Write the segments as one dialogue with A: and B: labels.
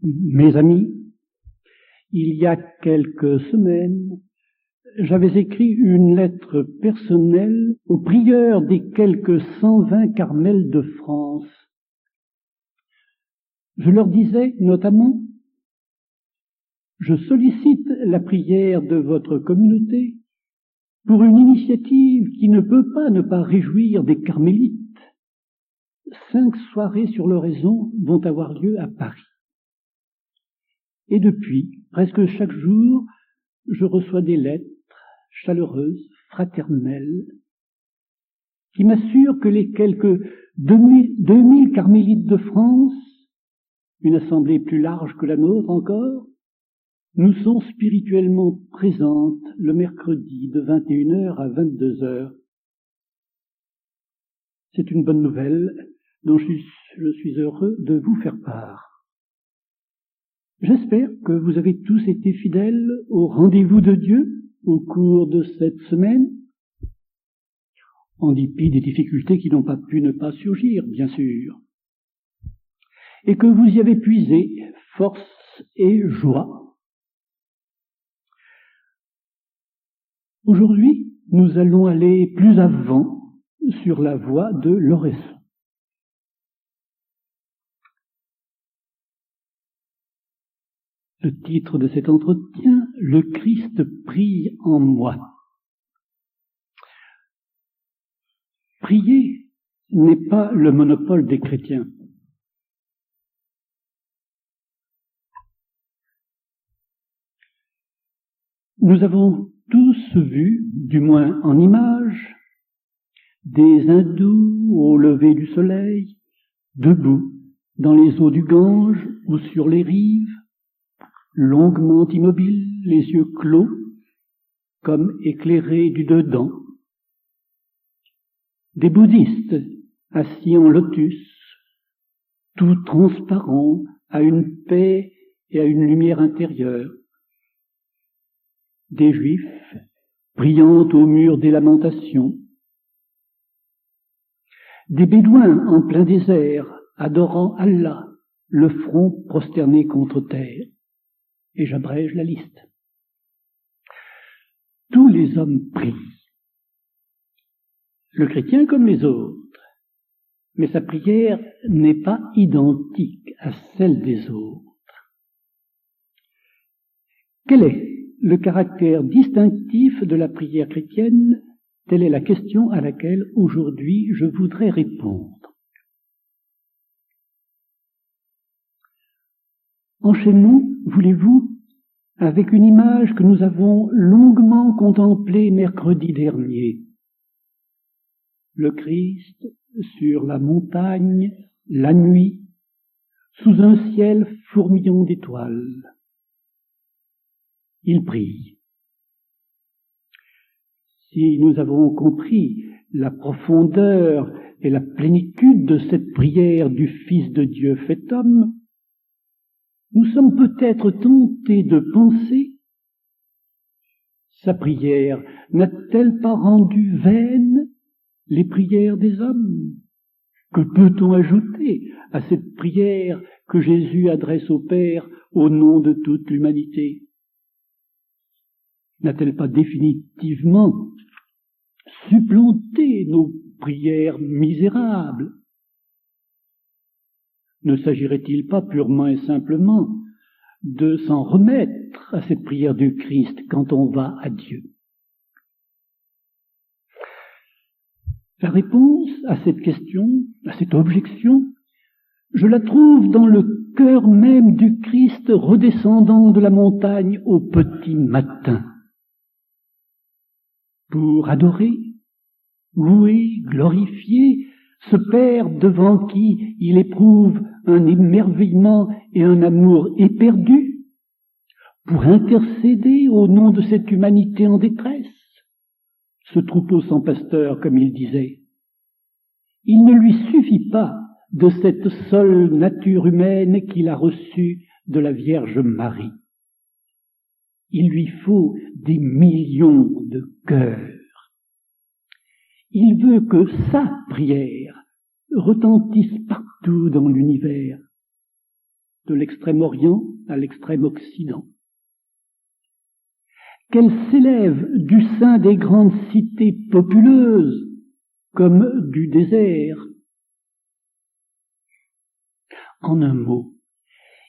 A: Mes amis, il y a quelques semaines, j'avais écrit une lettre personnelle aux prieurs des quelques 120 Carmels de France. Je leur disais notamment: je sollicite la prière de votre communauté pour une initiative qui ne peut pas ne pas réjouir des carmélites. 5 soirées sur l'oraison vont avoir lieu à Paris. Et depuis, presque chaque jour, je reçois des lettres chaleureuses, fraternelles, qui m'assurent que les quelques 2000 carmélites de France, une assemblée plus large que la nôtre encore, nous sont spirituellement présentes le mercredi de 21h à 22h. C'est une bonne nouvelle dont je suis heureux de vous faire part. J'espère que vous avez tous été fidèles au rendez-vous de Dieu au cours de cette semaine, en dépit des difficultés qui n'ont pas pu ne pas surgir, bien sûr, et que vous y avez puisé force et joie. Aujourd'hui, nous allons aller plus avant sur la voie de l'oraison. Le titre de cet entretien, Le Christ prie en moi. Prier n'est pas le monopole des chrétiens. Nous avons tous vu, du moins en images, des hindous au lever du soleil, debout dans les eaux du Gange ou sur les rives, longuement immobiles, les yeux clos, comme éclairés du dedans. Des bouddhistes assis en lotus, tout transparents à une paix et à une lumière intérieure. Des juifs priant au mur des lamentations. Des bédouins en plein désert adorant Allah, le front prosterné contre terre. Et j'abrège la liste. Tous les hommes prient. Le chrétien comme les autres. Mais sa prière n'est pas identique à celle des autres. Quel est le caractère distinctif de la prière chrétienne? Telle est la question à laquelle aujourd'hui je voudrais répondre. Enchaînons, voulez-vous, avec une image que nous avons longuement contemplée mercredi dernier. Le Christ sur la montagne, la nuit, sous un ciel fourmillant d'étoiles. Il prie. Si nous avons compris la profondeur et la plénitude de cette prière du Fils de Dieu fait homme, nous sommes peut-être tentés de penser: sa prière n'a-t-elle pas rendu vaines les prières des hommes? Que peut-on ajouter à cette prière que Jésus adresse au Père au nom de toute l'humanité? N'a-t-elle pas définitivement supplanté nos prières misérables? Ne s'agirait-il pas purement et simplement de s'en remettre à cette prière du Christ quand on va à Dieu? La réponse à cette question, à cette objection, je la trouve dans le cœur même du Christ redescendant de la montagne au petit matin, pour adorer, louer, glorifier ce Père devant qui il éprouve un émerveillement et un amour éperdu, pour intercéder au nom de cette humanité en détresse, ce troupeau sans pasteur, comme il disait. Il ne lui suffit pas de cette seule nature humaine qu'il a reçue de la Vierge Marie. Il lui faut des millions de cœurs. Il veut que sa prière retentisse partout dans l'univers. de l'extrême-orient à l'extrême-occident, qu'elle s'élève du sein des grandes cités populeuses comme du désert. En un mot,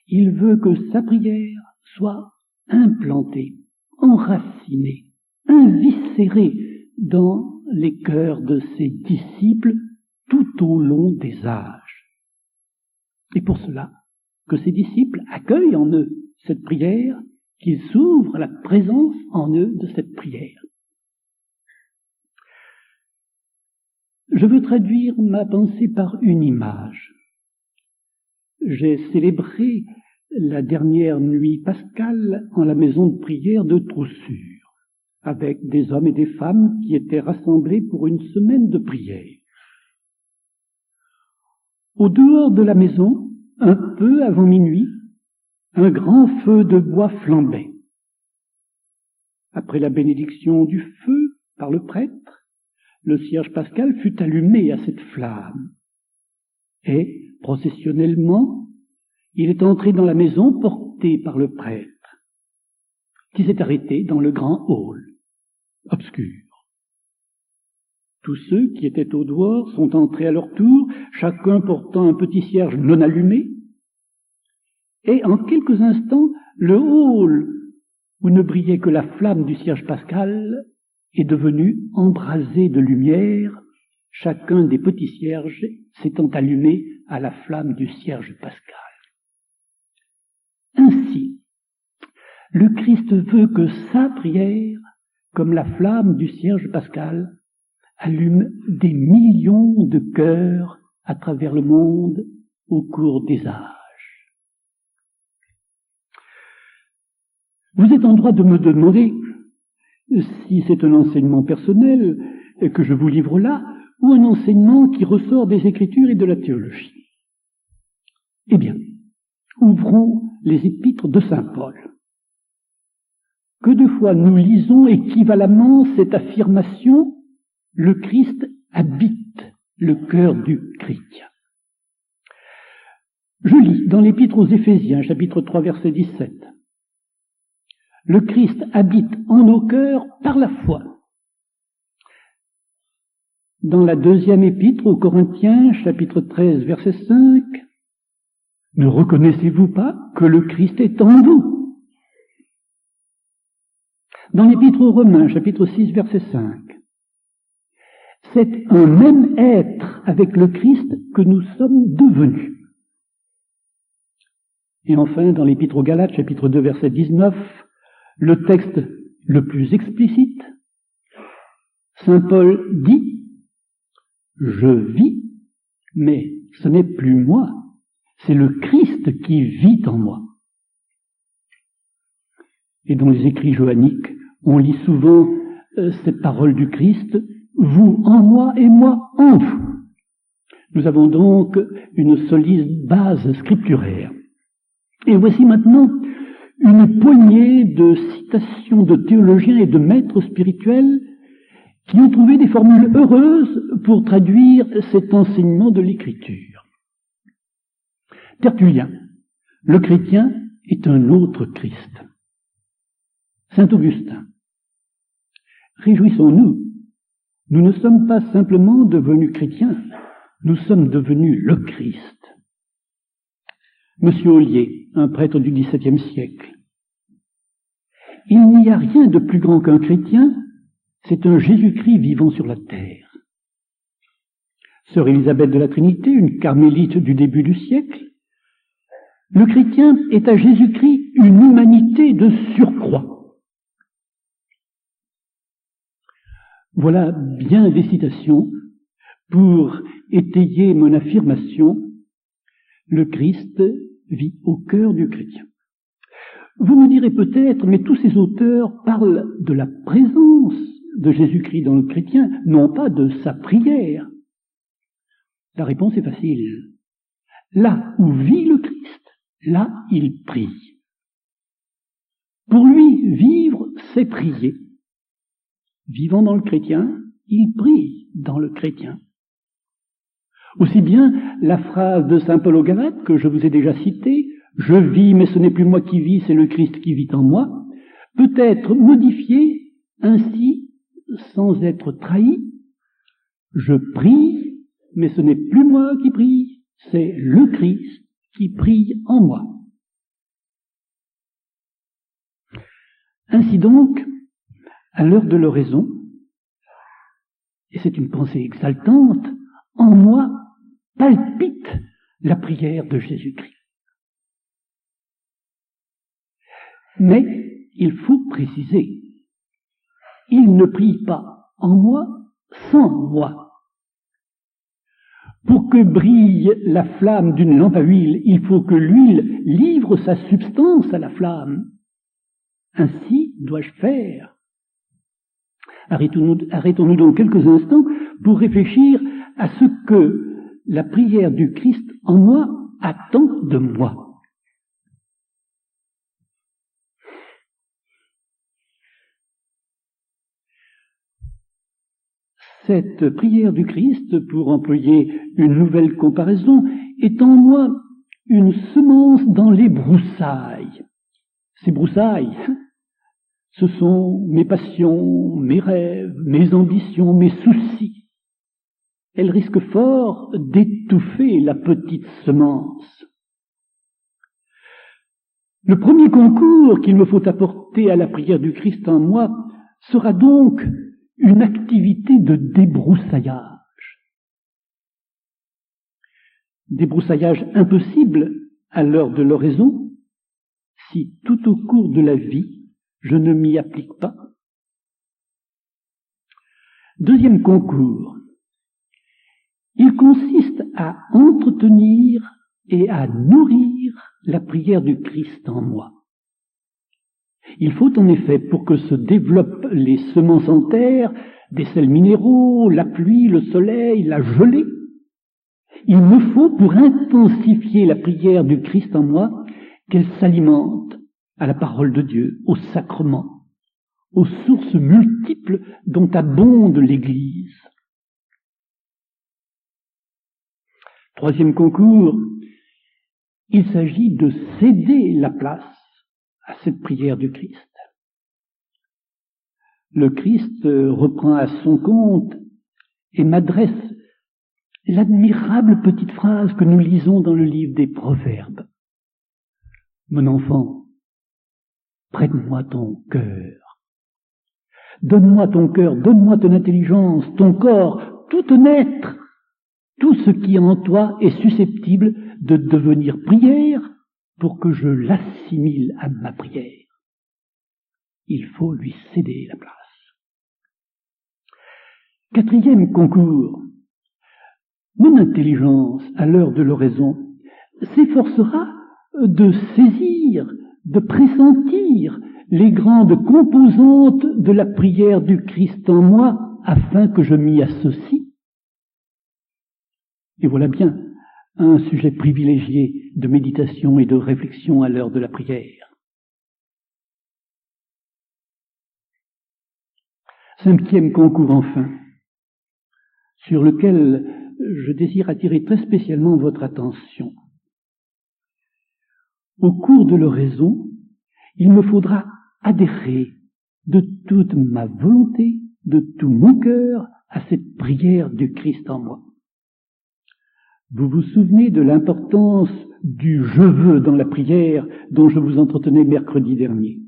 A: il veut que sa prière soit implantée, enracinée, inviscérée dans les cœurs de ses disciples tout au long des âges. Et pour cela, que ses disciples accueillent en eux cette prière, qu'ils s'ouvrent à la présence en eux de cette prière. Je veux traduire ma pensée par une image. J'ai célébré la dernière nuit pascale en la maison de prière de Troussure, avec des hommes et des femmes qui étaient rassemblés pour une semaine de prière. Au dehors de la maison, un peu avant minuit, un grand feu de bois flambait. Après la bénédiction du feu par le prêtre, le cierge pascal fut allumé à cette flamme. Et, processionnellement, il est entré dans la maison porté par le prêtre, qui s'est arrêté dans le grand hall, obscur. Tous ceux qui étaient au dehors sont entrés à leur tour, chacun portant un petit cierge non allumé, et en quelques instants, le hall où ne brillait que la flamme du cierge pascal est devenu embrasé de lumière, chacun des petits cierges s'étant allumé à la flamme du cierge pascal. Ainsi, le Christ veut que sa prière, comme la flamme du cierge pascal, allume des millions de cœurs à travers le monde au cours des âges. Vous êtes en droit de me demander si c'est un enseignement personnel que je vous livre là, ou un enseignement qui ressort des Écritures et de la théologie. Eh bien, ouvrons les épîtres de saint Paul. Que de fois nous lisons équivalemment cette affirmation « Le Christ habite le cœur du chrétien ». Je lis dans l'épître aux Éphésiens, chapitre 3, verset 17. Le Christ habite en nos cœurs par la foi. Dans la deuxième épître aux Corinthiens, chapitre 13, verset 5, ne reconnaissez-vous pas que le Christ est en vous? Dans l'épître aux Romains, chapitre 6, verset 5, c'est un même être avec le Christ que nous sommes devenus. Et enfin, dans l'épître aux Galates, chapitre 2, verset 19, le texte le plus explicite, saint Paul dit « Je vis, mais ce n'est plus moi, c'est le Christ qui vit en moi. » Et dans les écrits johanniques, on lit souvent cette parole du Christ « Vous en moi et moi en vous ». Nous avons donc une solide base scripturaire. Et voici maintenant une poignée de citations de théologiens et de maîtres spirituels qui ont trouvé des formules heureuses pour traduire cet enseignement de l'Écriture. Tertullien, le chrétien est un autre Christ. Saint Augustin, réjouissons-nous, nous ne sommes pas simplement devenus chrétiens, nous sommes devenus le Christ. Monsieur Ollier, un prêtre du XVIIe siècle. Il n'y a rien de plus grand qu'un chrétien, c'est un Jésus-Christ vivant sur la terre. Sœur Élisabeth de la Trinité, une carmélite du début du siècle, le chrétien est à Jésus-Christ une humanité de surcroît. Voilà bien des citations pour étayer mon affirmation, le Christ vit au cœur du chrétien. Vous me direz peut-être, mais tous ces auteurs parlent de la présence de Jésus-Christ dans le chrétien, non pas de sa prière. La réponse est facile. Là où vit le Christ, là il prie. Pour lui, vivre, c'est prier. Vivant dans le chrétien, il prie dans le chrétien. Aussi bien la phrase de saint Paul aux Galates que je vous ai déjà citée, je vis, mais ce n'est plus moi qui vis, c'est le Christ qui vit en moi, peut être modifié ainsi sans être trahi. Je prie, mais ce n'est plus moi qui prie, c'est le Christ qui prie en moi. Ainsi donc, à l'heure de l'oraison, et c'est une pensée exaltante, en moi palpite la prière de Jésus-Christ. Mais il faut préciser, il ne prie pas en moi sans moi. Pour que brille la flamme d'une lampe à huile, il faut que l'huile livre sa substance à la flamme. Ainsi dois-je faire. Arrêtons-nous donc quelques instants pour réfléchir à ce que la prière du Christ en moi attend de moi. Cette prière du Christ, pour employer une nouvelle comparaison, est en moi une semence dans les broussailles. Ces broussailles, ce sont mes passions, mes rêves, mes ambitions, mes soucis. Elles risquent fort d'étouffer la petite semence. Le premier concours qu'il me faut apporter à la prière du Christ en moi sera donc une activité de débroussaillage. Débroussaillage impossible à l'heure de l'oraison, si tout au cours de la vie, je ne m'y applique pas. Deuxième concours. Il consiste à entretenir et à nourrir la prière du Christ en moi. Il faut en effet, pour que se développent les semences en terre, des sels minéraux, la pluie, le soleil, la gelée, il me faut, pour intensifier la prière du Christ en moi, qu'elle s'alimente à la parole de Dieu, aux sacrements, aux sources multiples dont abonde l'Église. Troisième concours, il s'agit de céder la place à cette prière du Christ. Le Christ reprend à son compte et m'adresse l'admirable petite phrase que nous lisons dans le livre des Proverbes. Mon enfant, prête-moi ton cœur. Donne-moi ton cœur, donne-moi ton intelligence, ton corps, tout ton être, tout ce qui en toi est susceptible de devenir prière pour que je l'assimile à ma prière. Il faut lui céder la place. Quatrième concours. Mon intelligence, à l'heure de l'oraison, s'efforcera de saisir, de pressentir les grandes composantes de la prière du Christ en moi afin que je m'y associe. Et voilà bien un sujet privilégié de méditation et de réflexion à l'heure de la prière. Cinquième concours enfin, sur lequel je désire attirer très spécialement votre attention. Au cours de l'oraison, il me faudra adhérer de toute ma volonté, de tout mon cœur, à cette prière du Christ en moi. Vous vous souvenez de l'importance du « je veux » dans la prière dont je vous entretenais mercredi dernier.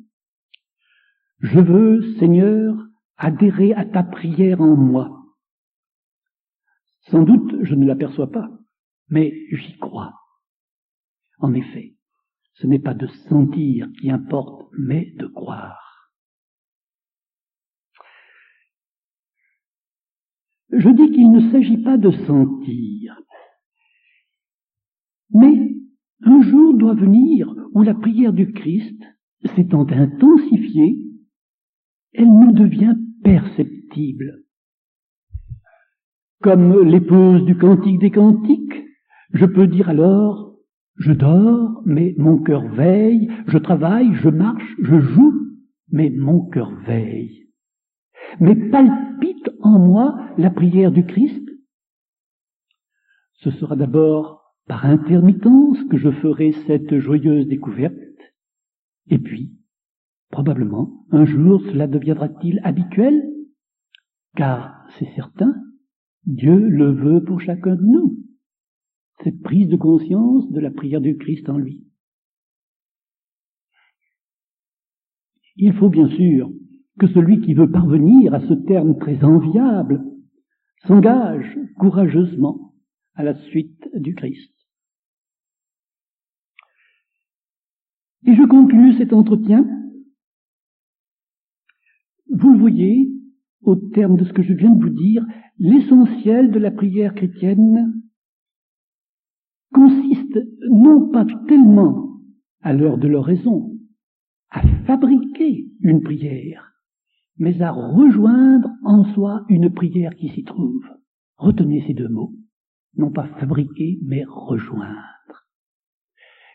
A: Je veux, Seigneur, adhérer à ta prière en moi. Sans doute, je ne l'aperçois pas, mais j'y crois. En effet, ce n'est pas de sentir qui importe, mais de croire. Je dis qu'il ne s'agit pas de sentir, mais un jour doit venir où la prière du Christ, s'étant intensifiée, elle nous devient perceptible. Comme l'épouse du Cantique des Cantiques, je peux dire alors, je dors, mais mon cœur veille, je travaille, je marche, je joue, mais mon cœur veille. Mais palpite en moi la prière du Christ? Ce sera d'abord par intermittence que je ferai cette joyeuse découverte, et puis, probablement, un jour cela deviendra-t-il habituel, car c'est certain, Dieu le veut pour chacun de nous, cette prise de conscience de la prière du Christ en lui. Il faut bien sûr que celui qui veut parvenir à ce terme très enviable s'engage courageusement à la suite du Christ. Et je conclus cet entretien. Vous le voyez, au terme de ce que je viens de vous dire, l'essentiel de la prière chrétienne consiste non pas tellement, à l'heure de l'oraison, à fabriquer une prière, mais à rejoindre en soi une prière qui s'y trouve. Retenez ces deux mots, non pas fabriquer, mais rejoindre.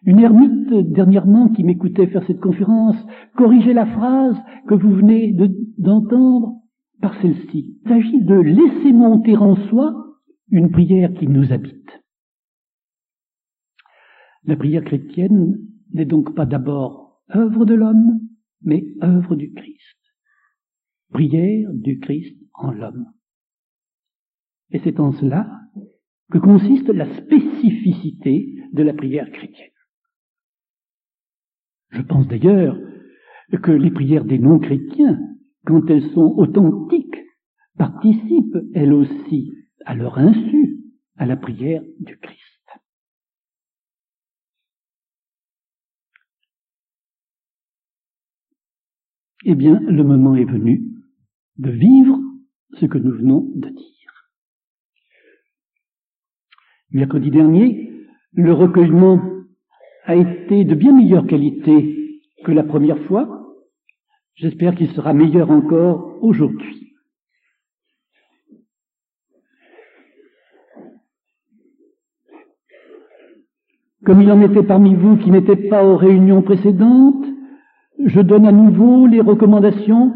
A: Une ermite, dernièrement, qui m'écoutait faire cette conférence, corrigeait la phrase que vous venez d'entendre par celle-ci. Il s'agit de laisser monter en soi une prière qui nous habite. La prière chrétienne n'est donc pas d'abord œuvre de l'homme, mais œuvre du Christ. Prière du Christ en l'homme. Et c'est en cela que consiste la spécificité de la prière chrétienne. Je pense d'ailleurs que les prières des non-chrétiens, quand elles sont authentiques, participent, elles aussi, à leur insu, à la prière du Christ. Eh bien, le moment est venu de vivre ce que nous venons de dire. Mercredi dernier, le recueillement a été de bien meilleure qualité que la première fois. J'espère qu'il sera meilleur encore aujourd'hui. Comme il en était parmi vous qui n'étaient pas aux réunions précédentes, je donne à nouveau les recommandations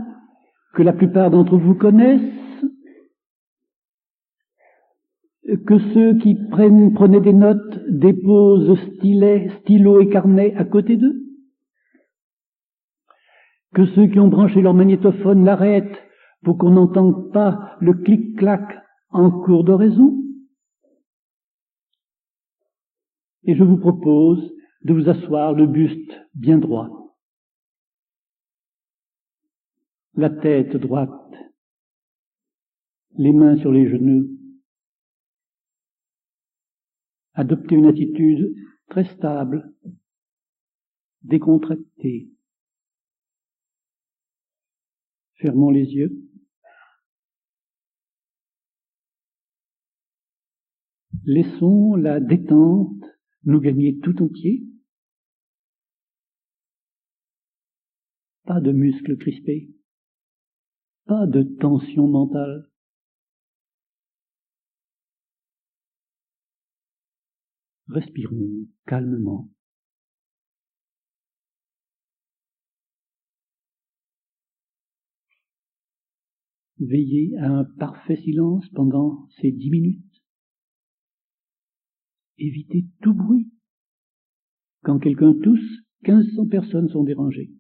A: que la plupart d'entre vous connaissent, que ceux qui prenaient des notes déposent stylo et carnet à côté d'eux, que ceux qui ont branché leur magnétophone l'arrêtent pour qu'on n'entende pas le clic-clac en cours d'oraison. Et je vous propose de vous asseoir le buste bien droit, la tête droite, les mains sur les genoux. Adoptez une attitude très stable, décontractée. Fermons les yeux. Laissons la détente nous gagner tout entier. Pas de muscles crispés, pas de tension mentale. Respirons calmement. Veillez à un parfait silence pendant ces 10 minutes. Évitez tout bruit. Quand quelqu'un tousse, 1500 personnes sont dérangées.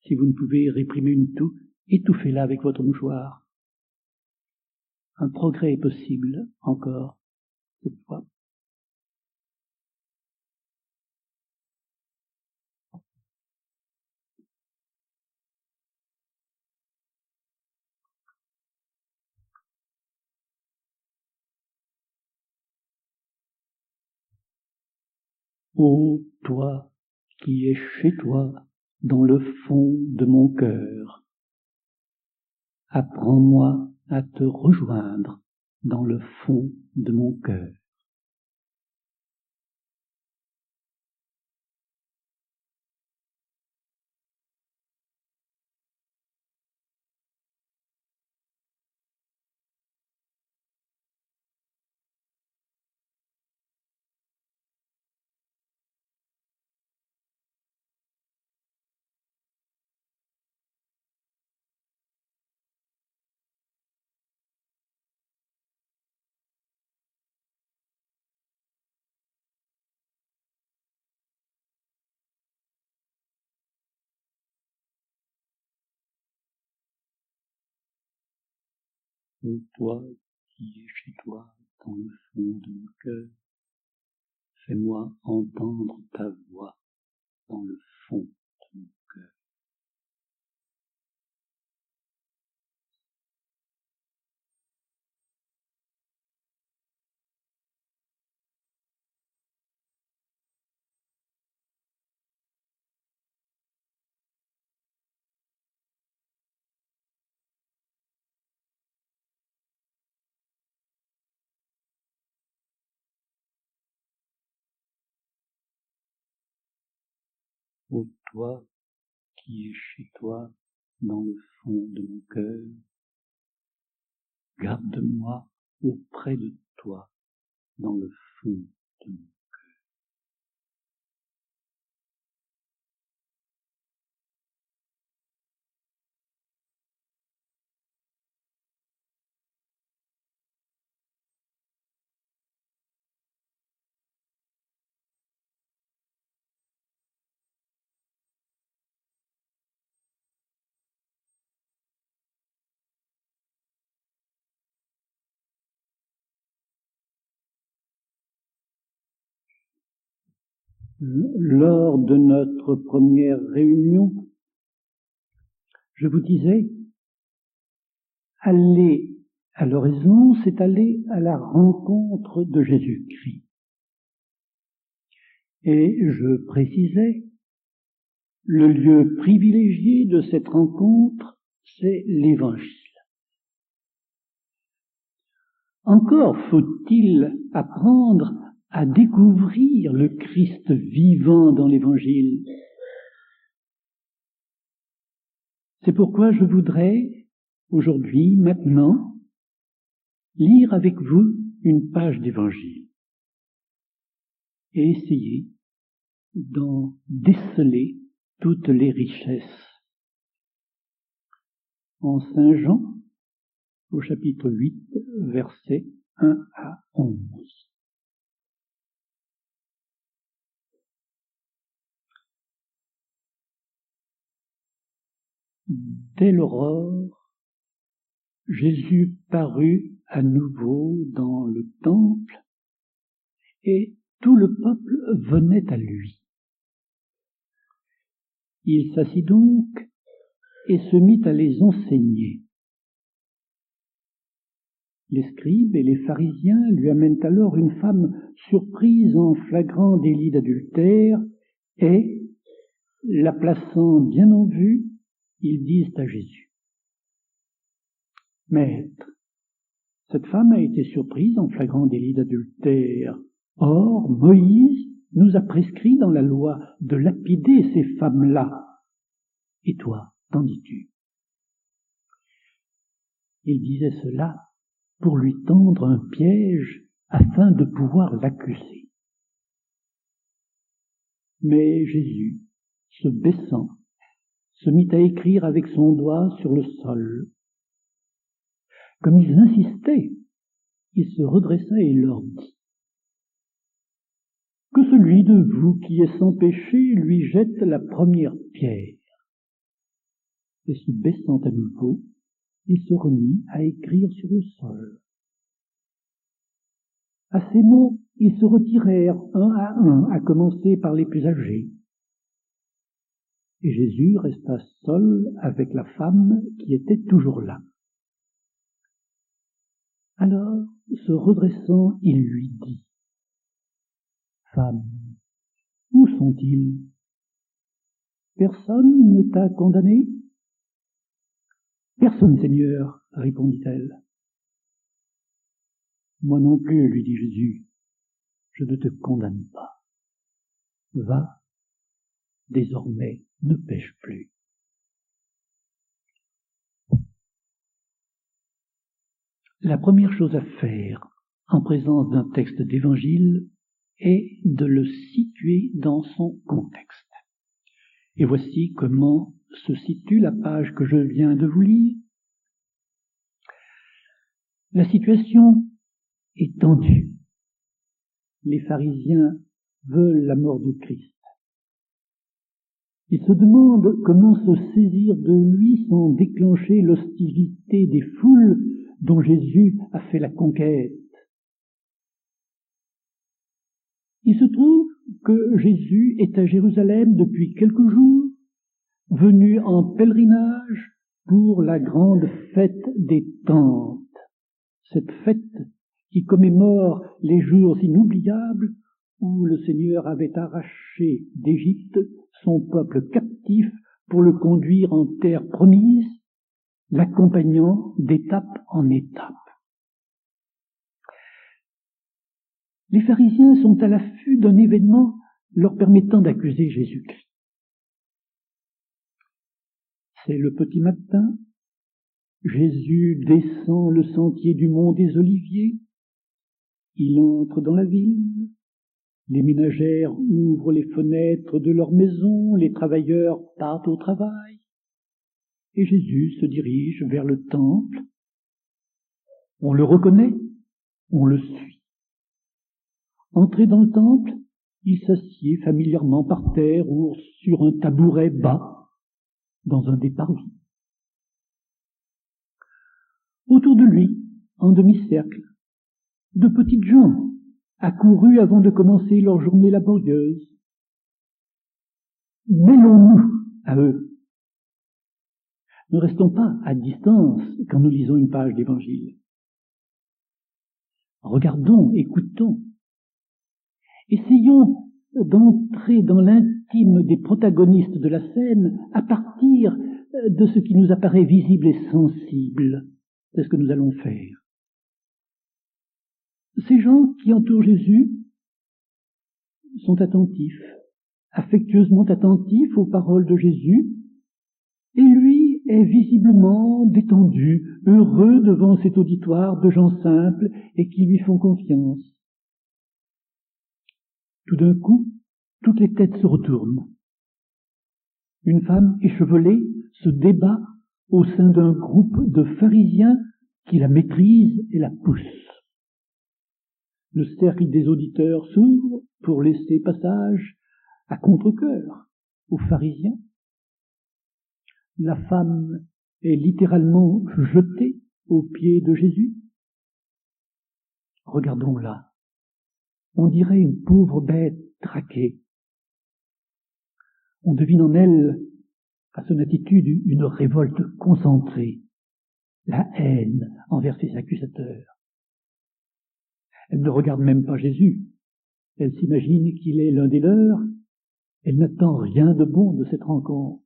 A: Si vous ne pouvez réprimer une toux, étouffez-la avec votre mouchoir. Un progrès est possible encore cette fois. Ô toi qui es chez toi dans le fond de mon cœur, apprends-moi à te rejoindre dans le fond de mon cœur. Ô toi qui es chez toi dans le fond de mon cœur, fais-moi entendre ta voix dans le fond de mon cœur. Ô toi qui es chez toi dans le fond de mon cœur, garde-moi auprès de toi dans le fond de mon cœur. Lors de notre première réunion, je vous disais, aller à l'oraison, c'est aller à la rencontre de Jésus-Christ. Et je précisais, le lieu privilégié de cette rencontre, c'est l'Évangile. Encore faut-il apprendre à découvrir le Christ vivant dans l'Évangile. C'est pourquoi je voudrais, aujourd'hui, maintenant, lire avec vous une page d'Évangile et essayer d'en déceler toutes les richesses. En Saint Jean, au chapitre 8, versets 1 à 11. Dès l'aurore, Jésus parut à nouveau dans le temple et tout le peuple venait à lui. Il s'assit donc et se mit à les enseigner. Les scribes et les pharisiens lui amènent alors une femme surprise en flagrant délit d'adultère et, la plaçant bien en vue, ils disent à Jésus: « Maître, cette femme a été surprise en flagrant délit d'adultère. Or, Moïse nous a prescrit dans la loi de lapider ces femmes-là. Et toi, qu'en dis-tu » Il disait cela pour lui tendre un piège afin de pouvoir l'accuser. Mais Jésus, se baissant, se mit à écrire avec son doigt sur le sol. Comme ils insistaient, il se redressa et leur dit: « Que celui de vous qui est sans péché lui jette la première pierre. » Et se baissant à nouveau, il se remit à écrire sur le sol. À ces mots, ils se retirèrent un, à commencer par les plus âgés. Et Jésus resta seul avec la femme qui était toujours là. Alors, se redressant, il lui dit: « Femme, où sont-ils? Personne ne t'a condamné? » « Personne, Seigneur, répondit-elle. »« Moi non plus, lui dit Jésus, je ne te condamne pas. Va, désormais, ne pêche plus. » La première chose à faire en présence d'un texte d'évangile est de le situer dans son contexte. Et voici comment se situe la page que je viens de vous lire. La situation est tendue. Les pharisiens veulent la mort du Christ. Ils se demandent comment se saisir de lui sans déclencher l'hostilité des foules dont Jésus a fait la conquête. Il se trouve que Jésus est à Jérusalem depuis quelques jours, venu en pèlerinage pour la grande fête des Tentes. Cette fête qui commémore les jours inoubliables où le Seigneur avait arraché d'Égypte son peuple captif pour le conduire en terre promise, l'accompagnant d'étape en étape. Les pharisiens sont à l'affût d'un événement leur permettant d'accuser Jésus-Christ. C'est le petit matin, Jésus descend le sentier du mont des Oliviers, il entre dans la ville, les ménagères ouvrent les fenêtres de leur maison, les travailleurs partent au travail, et Jésus se dirige vers le temple. On le reconnaît, on le suit. Entré dans le temple, il s'assied familièrement par terre ou sur un tabouret bas, dans un des parvis. Autour de lui, en demi-cercle, de petites gens accourus avant de commencer leur journée laborieuse. Mêlons-nous à eux. Ne restons pas à distance quand nous lisons une page d'Évangile. Regardons, écoutons. Essayons d'entrer dans l'intime des protagonistes de la scène à partir de ce qui nous apparaît visible et sensible. C'est ce que nous allons faire. Ces gens qui entourent Jésus sont attentifs, affectueusement attentifs aux paroles de Jésus, et lui est visiblement détendu, heureux devant cet auditoire de gens simples et qui lui font confiance. Tout d'un coup, toutes les têtes se retournent. Une femme échevelée se débat au sein d'un groupe de pharisiens qui la maîtrisent et la poussent. Le cercle des auditeurs s'ouvre pour laisser passage à contre-cœur aux pharisiens. La femme est littéralement jetée aux pieds de Jésus. Regardons-la. On dirait une pauvre bête traquée. On devine en elle, à son attitude, une révolte concentrée, la haine envers ses accusateurs. Elle ne regarde même pas Jésus. Elle s'imagine qu'il est l'un des leurs. Elle n'attend rien de bon de cette rencontre.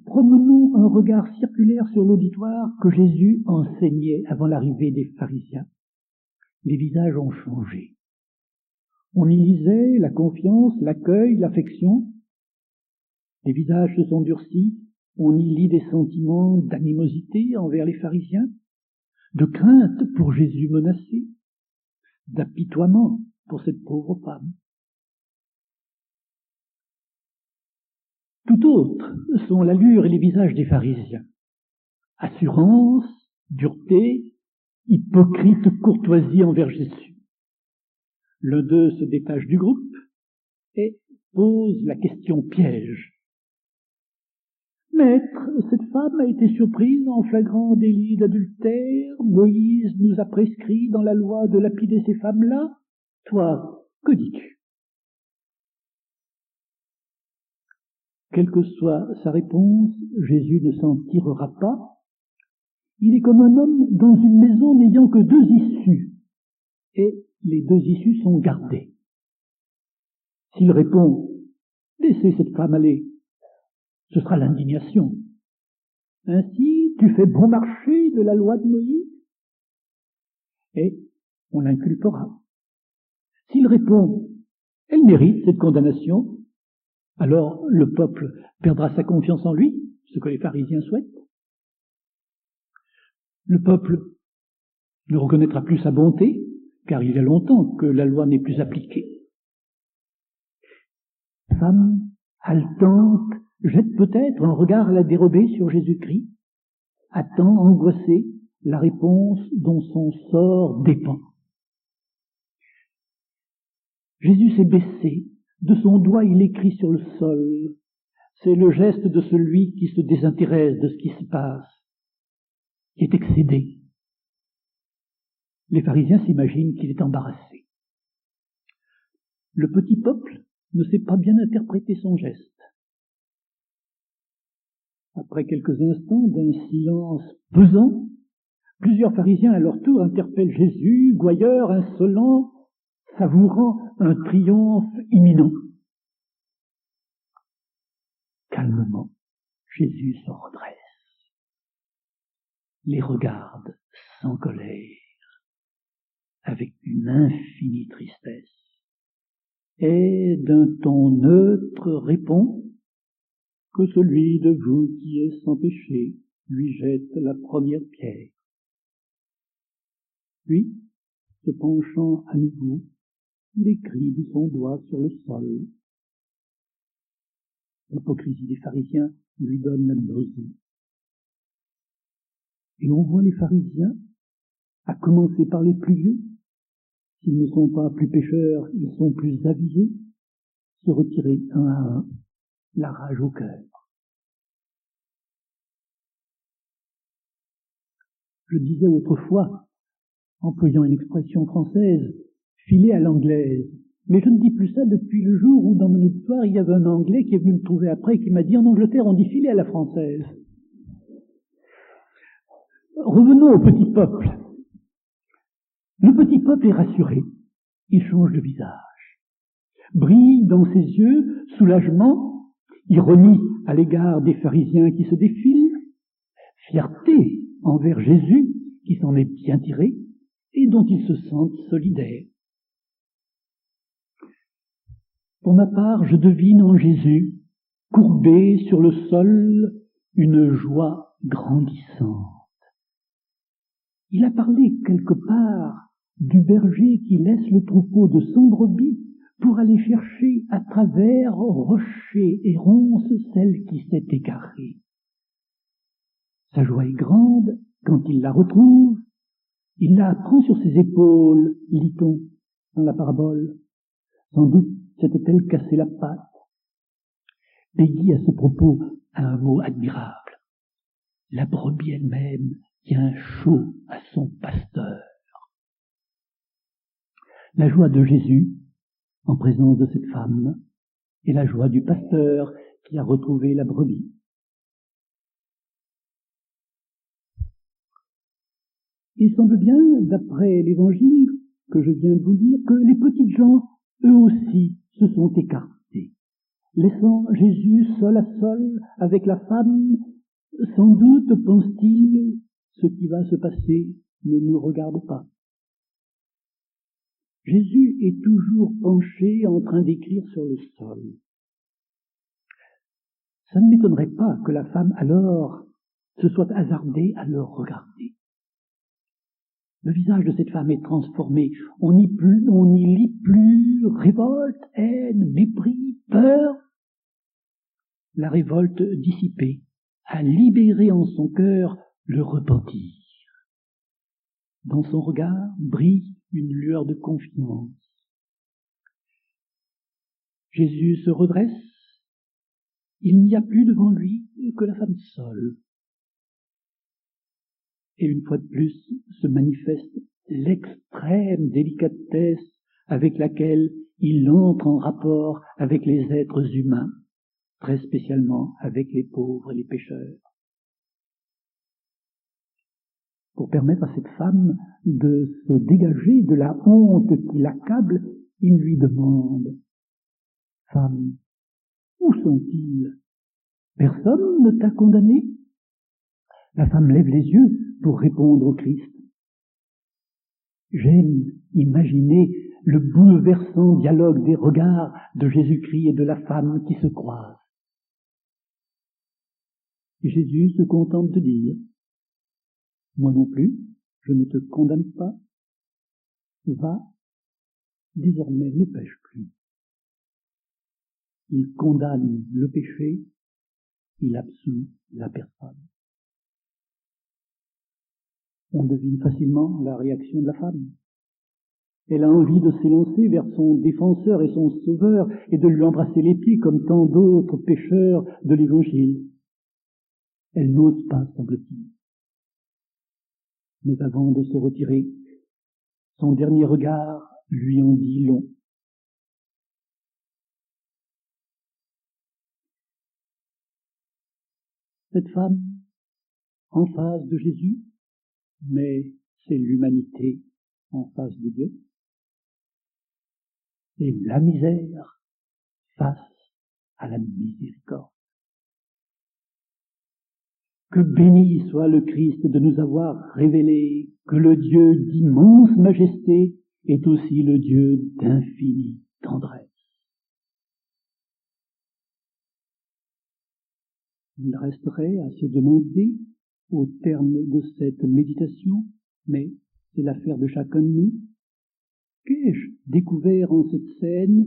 A: Promenons un regard circulaire sur l'auditoire que Jésus enseignait avant l'arrivée des pharisiens. Les visages ont changé. On y lisait la confiance, l'accueil, l'affection. Les visages se sont durcis. On y lit des sentiments d'animosité envers les pharisiens, de crainte pour Jésus menacé, d'apitoiement pour cette pauvre femme. Tout autres sont l'allure et les visages des pharisiens. Assurance, dureté, hypocrite courtoisie envers Jésus. L'un d'eux se détache du groupe et pose la question piège. Maître, cette femme a été surprise en flagrant délit d'adultère. Moïse nous a prescrit dans la loi de lapider ces femmes-là. Toi, que dis-tu? Quelle que soit sa réponse, Jésus ne s'en tirera pas. Il est comme un homme dans une maison n'ayant que deux issues, et les deux issues sont gardées. S'il répond « Laissez cette femme aller », ce sera l'indignation. Ainsi, tu fais bon marché de la loi de Moïse, et on l'inculpera. S'il répond « Elle mérite cette condamnation », alors le peuple perdra sa confiance en lui, ce que les pharisiens souhaitent. Le peuple ne reconnaîtra plus sa bonté, car il y a longtemps que la loi n'est plus appliquée. Femme haletante jette peut-être un regard à la dérobée sur Jésus-Christ, attend angoissée la réponse dont son sort dépend. Jésus s'est baissé, de son doigt il écrit sur le sol. C'est le geste de celui qui se désintéresse de ce qui se passe. qui est excédé. Les pharisiens s'imaginent qu'il est embarrassé. Le petit peuple ne sait pas bien interpréter son geste. Après quelques instants d'un silence pesant, plusieurs pharisiens à leur tour interpellent Jésus, gouailleur, insolent, savourant un triomphe imminent. Calmement, Jésus se redresse, les regarde sans colère, avec une infinie tristesse, et d'un ton neutre répond que celui de vous qui est sans péché lui jette la première pierre. Puis, se penchant à nouveau, il écrit de son doigt sur le sol. L'hypocrisie des pharisiens lui donne la nausée. Et on voit les pharisiens, à commencer par les plus vieux, s'ils ne sont pas plus pécheurs, ils sont plus avisés, se retirer un à un, la rage au cœur. Je disais autrefois, employant une expression française, filer à l'anglaise. Mais je ne dis plus ça depuis le jour où, dans mon auditoire, il y avait un Anglais qui est venu me trouver après et qui m'a dit « En Angleterre, on dit filer à la française ». Revenons au petit peuple. Le petit peuple est rassuré. Il change de visage. Brille dans ses yeux soulagement, ironie à l'égard des pharisiens qui se défilent, fierté envers Jésus qui s'en est bien tiré et dont ils se sentent solidaires. Pour ma part, je devine en Jésus, courbé sur le sol, une joie grandissante. Il a parlé quelque part du berger qui laisse le troupeau de son brebis pour aller chercher à travers rochers et ronces celle qui s'est égarée. Sa joie est grande quand il la retrouve. Il la prend sur ses épaules, lit-on dans la parabole. Sans doute s'était-elle cassé la patte. Peggy, à ce propos, a un mot admirable. La brebis elle-même tient chaud à son pasteur. La joie de Jésus, en présence de cette femme, et la joie du pasteur qui a retrouvé la brebis. Il semble bien, d'après l'évangile que je viens de vous lire, que les petites gens, eux aussi, se sont écartés, laissant Jésus seul à seul avec la femme. Sans doute, pense-t-il, ce qui va se passer ne nous regarde pas. Jésus est toujours penché en train d'écrire sur le sol. Ça ne m'étonnerait pas que la femme alors se soit hasardée à le regarder. Le visage de cette femme est transformé. On n'y lit plus révolte, haine, mépris, peur. La révolte dissipée a libéré en son cœur le repentir. Dans son regard brille une lueur de confiance. Jésus se redresse. Il n'y a plus devant lui que la femme seule. Et une fois de plus se manifeste l'extrême délicatesse avec laquelle il entre en rapport avec les êtres humains, très spécialement avec les pauvres et les pécheurs. Pour permettre à cette femme de se dégager de la honte qui l'accable, il lui demande « Femme, où sont-ils? Personne ne t'a condamné ?» La femme lève les yeux pour répondre au Christ. J'aime imaginer le bouleversant dialogue des regards de Jésus-Christ et de la femme qui se croisent. Et Jésus se contente de dire « Moi non plus, je ne te condamne pas. Va, désormais ne pêche plus. » Il condamne le péché, il absout la personne. On devine facilement la réaction de la femme. Elle a envie de s'élancer vers son défenseur et son sauveur et de lui embrasser les pieds comme tant d'autres pécheurs de l'Évangile. Elle n'ose pas, semble-t-il. Mais avant de se retirer, son dernier regard lui en dit long. Cette femme, en face de Jésus, mais c'est l'humanité en face de Dieu, c'est la misère face à la miséricorde. Que béni soit le Christ de nous avoir révélé que le Dieu d'immense majesté est aussi le Dieu d'infinie tendresse. Il resterait à se demander, au terme de cette méditation, mais c'est l'affaire de chacun de nous, qu'ai-je découvert en cette scène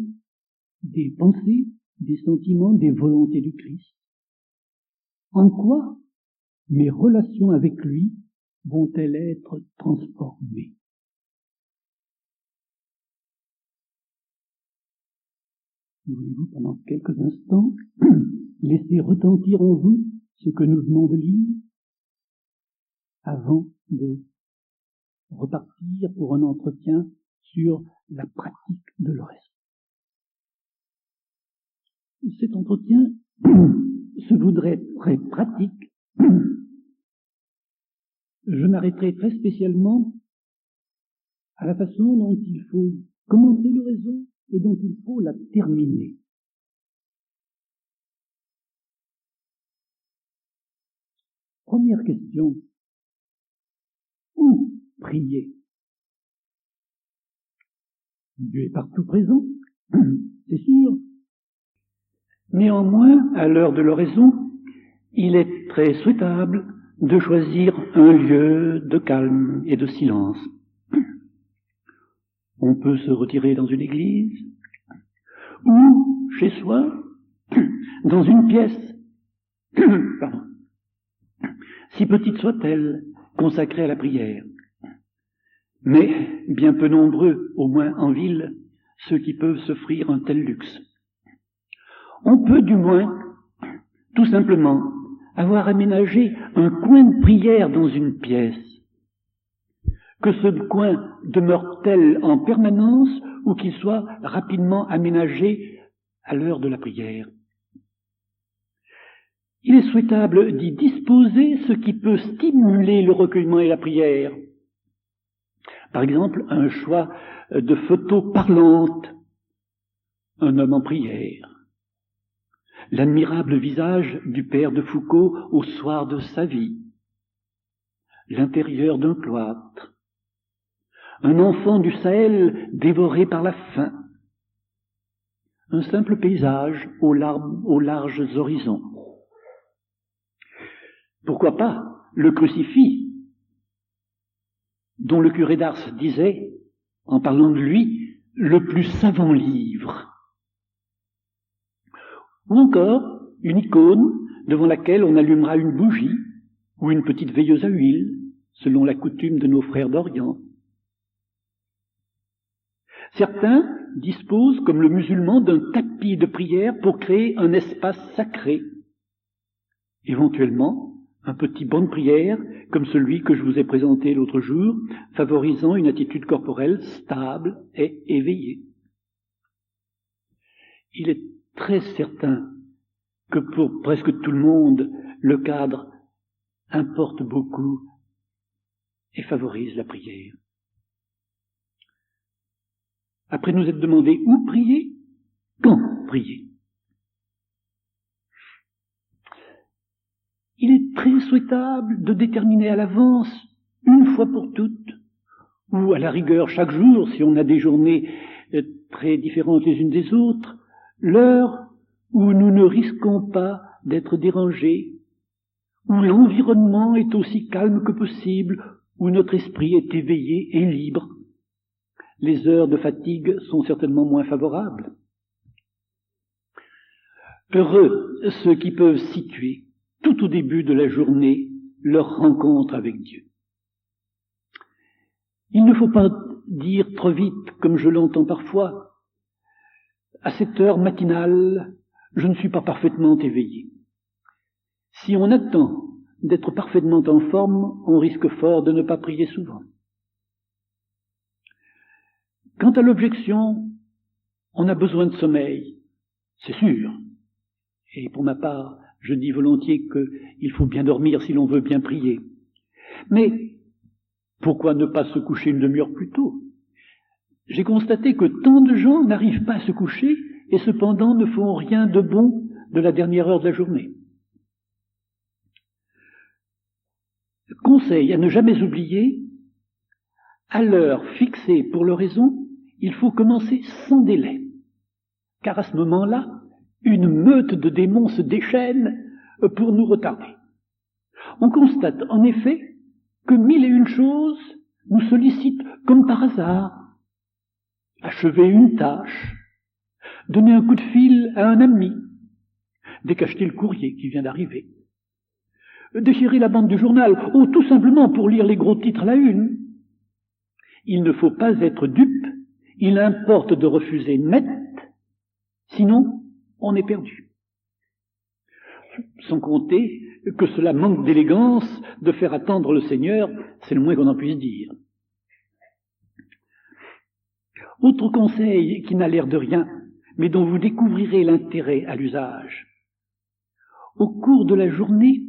A: des pensées, des sentiments, des volontés du Christ? En quoi mes relations avec lui vont-elles être transformées? Voulez-vous, pendant quelques instants, laisser retentir en vous ce que nous venons de lire avant de repartir pour un entretien sur la pratique de l'oraison? Cet entretien se voudrait très pratique. Je m'arrêterai très spécialement à la façon dont il faut commencer l'oraison et dont il faut la terminer. Première question. Où prier? Dieu est partout présent, c'est sûr. Néanmoins, à l'heure de l'oraison, il est très souhaitable de choisir un lieu de calme et de silence. On peut se retirer dans une église, ou chez soi, dans une pièce, si petite soit-elle, consacrée à la prière. Mais bien peu nombreux, au moins en ville, ceux qui peuvent s'offrir un tel luxe. On peut du moins, tout simplement, avoir aménagé un coin de prière dans une pièce. Que ce coin demeure-t-il en permanence ou qu'il soit rapidement aménagé à l'heure de la prière. Il est souhaitable d'y disposer ce qui peut stimuler le recueillement et la prière. Par exemple, un choix de photos parlantes, un homme en prière, l'admirable visage du père de Foucault au soir de sa vie, l'intérieur d'un cloître, un enfant du Sahel dévoré par la faim, un simple paysage aux larges horizons. Pourquoi pas le crucifix, dont le curé d'Ars disait, en parlant de lui, le plus savant livre. Ou encore une icône devant laquelle on allumera une bougie ou une petite veilleuse à huile, selon la coutume de nos frères d'Orient. Certains disposent, comme le musulman, d'un tapis de prière pour créer un espace sacré. Éventuellement, un petit banc de prière, comme celui que je vous ai présenté l'autre jour, favorisant une attitude corporelle stable et éveillée. Il est très certain que pour presque tout le monde, le cadre importe beaucoup et favorise la prière. Après nous être demandé où prier, quand prier. Il est très souhaitable de déterminer à l'avance, une fois pour toutes, ou à la rigueur chaque jour, si on a des journées très différentes les unes des autres, l'heure où nous ne risquons pas d'être dérangés, où l'environnement est aussi calme que possible, où notre esprit est éveillé et libre. Les heures de fatigue sont certainement moins favorables. Heureux ceux qui peuvent situer, tout au début de la journée, leur rencontre avec Dieu. Il ne faut pas dire trop vite, comme je l'entends parfois, à cette heure matinale, je ne suis pas parfaitement éveillé. Si on attend d'être parfaitement en forme, on risque fort de ne pas prier souvent. Quant à l'objection, on a besoin de sommeil, c'est sûr. Et pour ma part, je dis volontiers qu'il faut bien dormir si l'on veut bien prier. Mais pourquoi ne pas se coucher une demi-heure plus tôt? J'ai constaté que tant de gens n'arrivent pas à se coucher et cependant ne font rien de bon de la dernière heure de la journée. Conseil à ne jamais oublier, à l'heure fixée pour l'oraison, il faut commencer sans délai, car à ce moment-là, une meute de démons se déchaîne pour nous retarder. On constate en effet que 1001 choses nous sollicitent comme par hasard. Achever une tâche, donner un coup de fil à un ami, décacheter le courrier qui vient d'arriver, déchirer la bande du journal, ou tout simplement pour lire les gros titres à la une. Il ne faut pas être dupe, il importe de refuser net, sinon on est perdu. Sans compter que cela manque d'élégance de faire attendre le Seigneur, c'est le moins qu'on en puisse dire. Autre conseil qui n'a l'air de rien, mais dont vous découvrirez l'intérêt à l'usage. Au cours de la journée,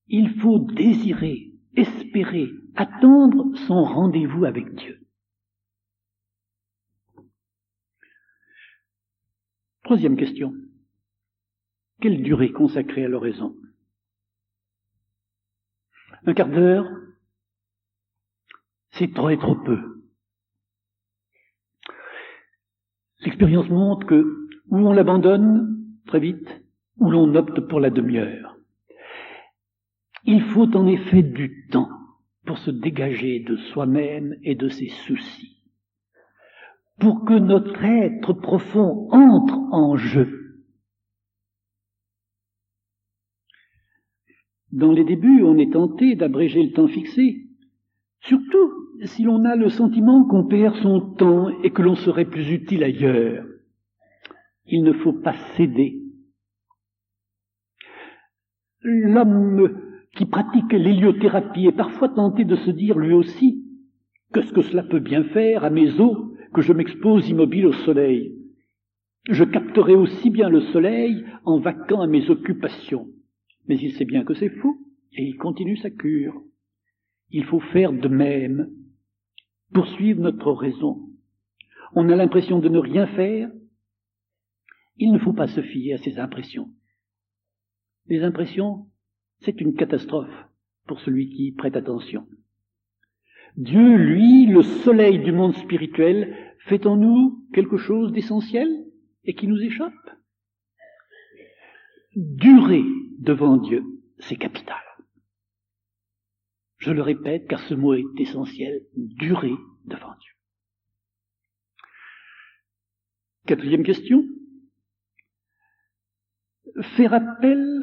A: il faut désirer, espérer, attendre son rendez-vous avec Dieu. Troisième question. Quelle durée consacrer à l'oraison? Un quart d'heure? C'est trop et trop peu. L'expérience montre que ou on l'abandonne très vite, ou l'on opte pour la demi-heure. Il faut en effet du temps pour se dégager de soi-même et de ses soucis, pour que notre être profond entre en jeu. Dans les débuts, on est tenté d'abréger le temps fixé, surtout si l'on a le sentiment qu'on perd son temps et que l'on serait plus utile ailleurs. Il ne faut pas céder. L'homme qui pratique l'héliothérapie est parfois tenté de se dire lui aussi qu'est-ce que cela peut bien faire à mes os que je m'expose immobile au soleil. Je capterai aussi bien le soleil en vaquant à mes occupations. Mais il sait bien que c'est faux et il continue sa cure. Il faut faire de même, poursuivre notre raison. On a l'impression de ne rien faire. Il ne faut pas se fier à ces impressions. Les impressions, c'est une catastrophe pour celui qui prête attention. Dieu, lui, le soleil du monde spirituel, fait en nous quelque chose d'essentiel et qui nous échappe. Durer devant Dieu, c'est capital. Je le répète car ce mot est essentiel, durer devant Dieu. Quatrième question. Faire appel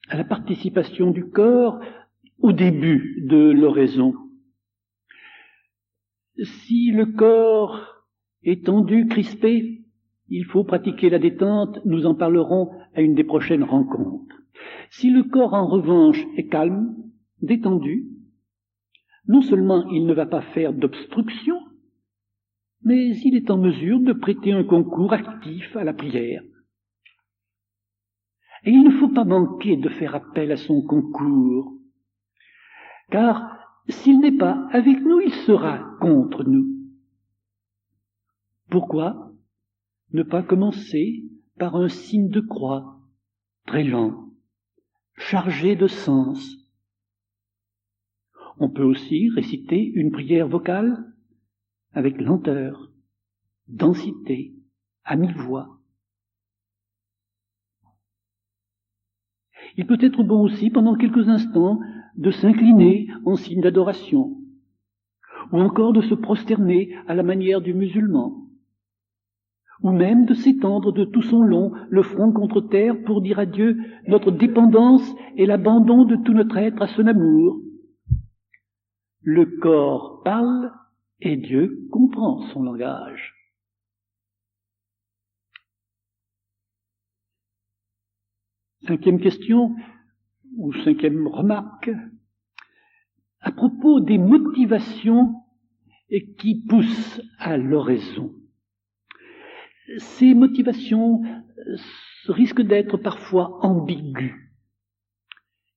A: à la participation du corps au début de l'oraison. Si le corps est tendu, crispé, il faut pratiquer la détente, nous en parlerons à une des prochaines rencontres. Si le corps, en revanche, est calme, détendu, non seulement il ne va pas faire d'obstruction, mais il est en mesure de prêter un concours actif à la prière. Et il ne faut pas manquer de faire appel à son concours, car s'il n'est pas avec nous, il sera contre nous. Pourquoi ne pas commencer par un signe de croix, très lent, chargé de sens? On peut aussi réciter une prière vocale avec lenteur, densité, à mi-voix. Il peut être bon aussi, pendant quelques instants, de s'incliner en signe d'adoration, ou encore de se prosterner à la manière du musulman, ou même de s'étendre de tout son long, le front contre terre, pour dire à Dieu notre dépendance et l'abandon de tout notre être à son amour. Le corps parle et Dieu comprend son langage. Cinquième question, ou cinquième remarque, à propos des motivations qui poussent à l'oraison. Ces motivations risquent d'être parfois ambiguës.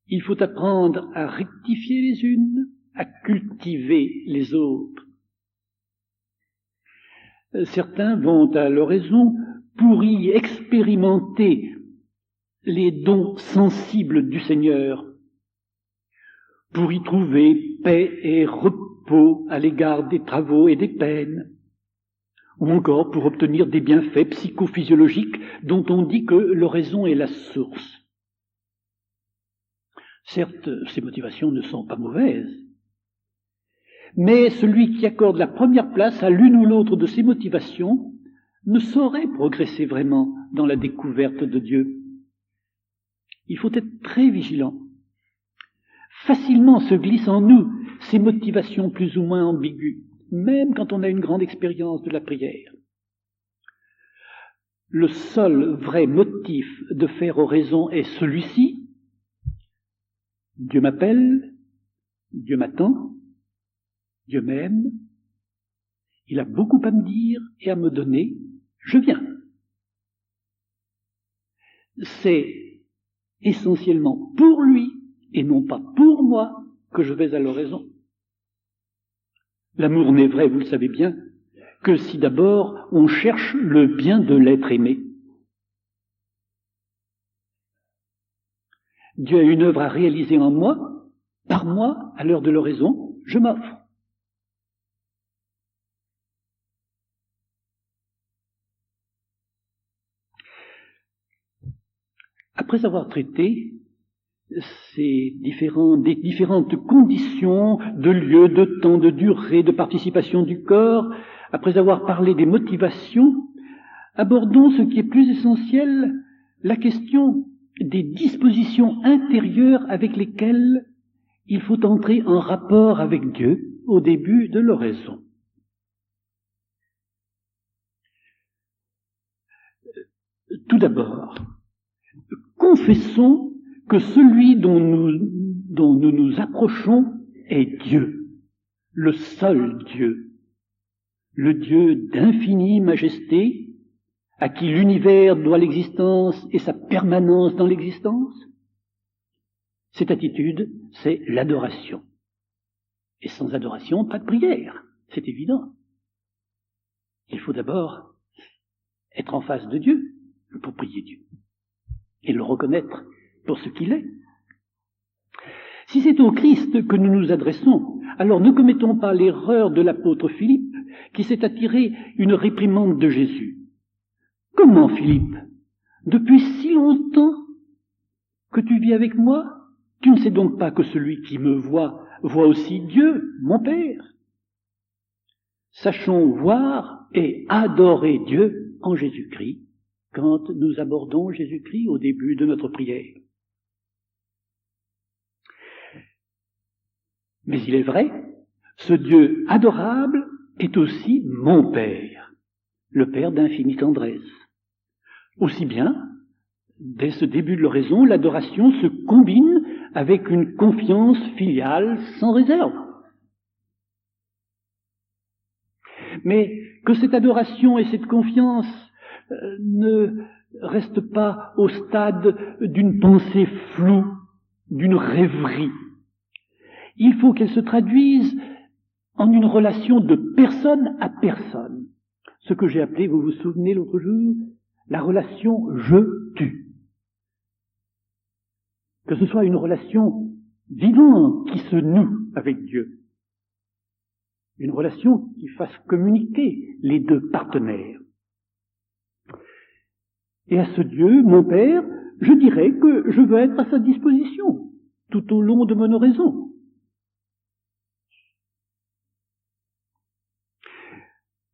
A: Il faut apprendre à rectifier les unes, à cultiver les autres. Certains vont à l'oraison pour y expérimenter les dons sensibles du Seigneur, pour y trouver paix et repos à l'égard des travaux et des peines, ou encore pour obtenir des bienfaits psychophysiologiques dont on dit que l'oraison est la source. Certes, ces motivations ne sont pas mauvaises, mais celui qui accorde la première place à l'une ou l'autre de ces motivations ne saurait progresser vraiment dans la découverte de Dieu. Il faut être très vigilant. Facilement se glissent en nous ces motivations plus ou moins ambiguës, même quand on a une grande expérience de la prière. Le seul vrai motif de faire oraison est celui-ci. Dieu m'appelle, Dieu m'attend, Dieu m'aime, il a beaucoup à me dire et à me donner, je viens. C'est essentiellement pour lui et non pas pour moi que je vais à l'oraison. L'amour n'est vrai, vous le savez bien, que si d'abord on cherche le bien de l'être aimé. Dieu a une œuvre à réaliser en moi, par moi, à l'heure de l'oraison, je m'offre. Après avoir traité ces différentes conditions de lieu, de temps, de durée, de participation du corps, après avoir parlé des motivations, abordons ce qui est plus essentiel, la question des dispositions intérieures avec lesquelles il faut entrer en rapport avec Dieu au début de l'oraison. Tout d'abord, confessons que celui dont nous nous approchons est Dieu, le seul Dieu, le Dieu d'infinie majesté, à qui l'univers doit l'existence et sa permanence dans l'existence. Cette attitude, c'est l'adoration. Et sans adoration, pas de prière, c'est évident. Il faut d'abord être en face de Dieu pour prier Dieu et le reconnaître pour ce qu'il est. Si c'est au Christ que nous nous adressons, alors ne commettons pas l'erreur de l'apôtre Philippe qui s'est attiré une réprimande de Jésus. Comment, Philippe? Depuis si longtemps que tu vis avec moi, tu ne sais donc pas que celui qui me voit aussi Dieu, mon Père. Sachons voir et adorer Dieu en Jésus-Christ quand nous abordons Jésus-Christ au début de notre prière. Mais il est vrai, ce Dieu adorable est aussi mon Père, le Père d'infinie tendresse. Aussi bien, dès ce début de l'oraison, l'adoration se combine avec une confiance filiale sans réserve. Mais que cette adoration et cette confiance ne restent pas au stade d'une pensée floue, d'une rêverie. Il faut qu'elle se traduise en une relation de personne à personne. Ce que j'ai appelé, vous vous souvenez l'autre jour, la relation je-tu. Que ce soit une relation vivante qui se noue avec Dieu. Une relation qui fasse communiquer les deux partenaires. Et à ce Dieu, mon Père, je dirais que je veux être à sa disposition tout au long de mon oraison.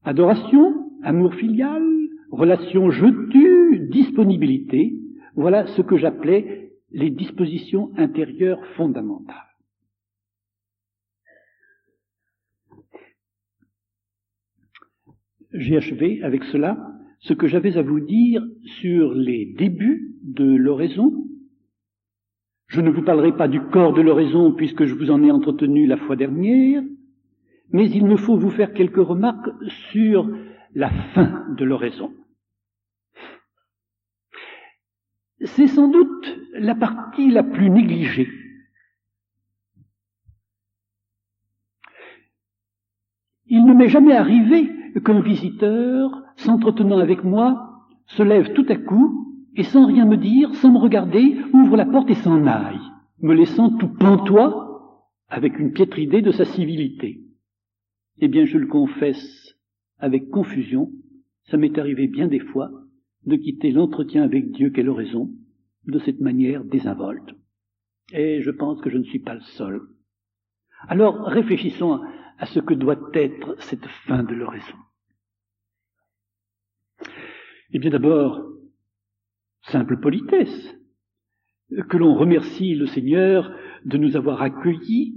A: Adoration, amour filial, relation je-tu, disponibilité, voilà ce que j'appelais les dispositions intérieures fondamentales. J'ai achevé avec cela ce que j'avais à vous dire sur les débuts de l'oraison. Je ne vous parlerai pas du corps de l'oraison puisque je vous en ai entretenu la fois dernière, mais il me faut vous faire quelques remarques sur la fin de l'oraison. C'est sans doute la partie la plus négligée. Il ne m'est jamais arrivé qu'un visiteur, s'entretenant avec moi, se lève tout à coup et sans rien me dire, sans me regarder, ouvre la porte et s'en aille, me laissant tout pantois avec une piètre idée de sa civilité. Eh bien, je le confesse avec confusion, ça m'est arrivé bien des fois de quitter l'entretien avec Dieu qu'est l'oraison de cette manière désinvolte. Et je pense que je ne suis pas le seul. Alors, réfléchissons à ce que doit être cette fin de l'oraison. Eh bien, d'abord, simple politesse, que l'on remercie le Seigneur de nous avoir accueillis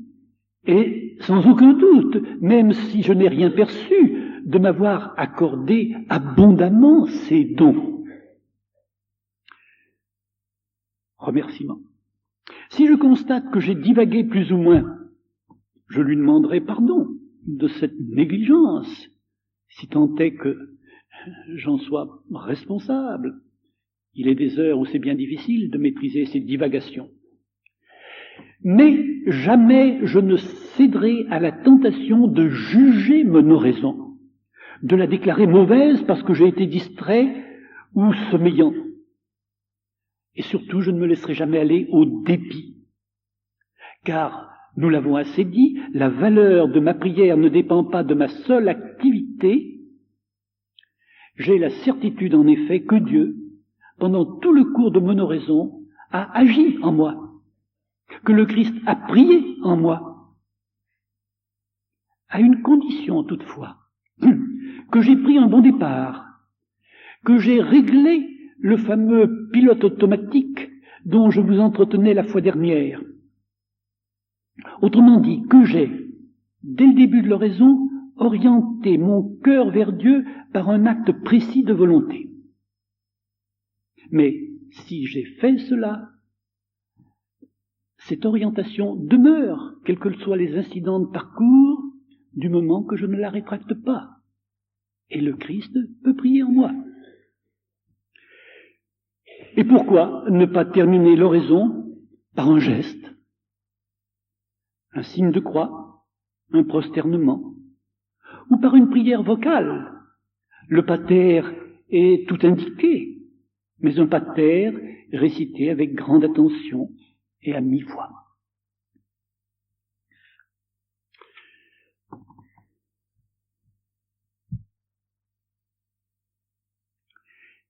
A: et, sans aucun doute, même si je n'ai rien perçu, de m'avoir accordé abondamment ses dons. Remerciement. Si je constate que j'ai divagué plus ou moins, je lui demanderai pardon de cette négligence, si tant est que j'en sois responsable. Il est des heures où c'est bien difficile de maîtriser ces divagations. Mais jamais je ne céderai à la tentation de juger mon oraison, de la déclarer mauvaise parce que j'ai été distrait ou sommeillant. Et surtout, je ne me laisserai jamais aller au dépit. Car, nous l'avons assez dit, la valeur de ma prière ne dépend pas de ma seule activité. J'ai la certitude, en effet, que Dieu, pendant tout le cours de mon oraison, a agi en moi, que le Christ a prié en moi, à une condition toutefois, que j'ai pris un bon départ, que j'ai réglé le fameux pilote automatique dont je vous entretenais la fois dernière. Autrement dit, que j'ai, dès le début de l'oraison, orienté mon cœur vers Dieu par un acte précis de volonté. Mais si j'ai fait cela, cette orientation demeure, quels que soient les incidents de parcours, du moment que je ne la rétracte pas. Et le Christ peut prier en moi. Et pourquoi ne pas terminer l'oraison par un geste, un signe de croix, un prosternement, ou par une prière vocale? Le pater est tout indiqué, mais un pater récité avec grande attention et à mi-voix.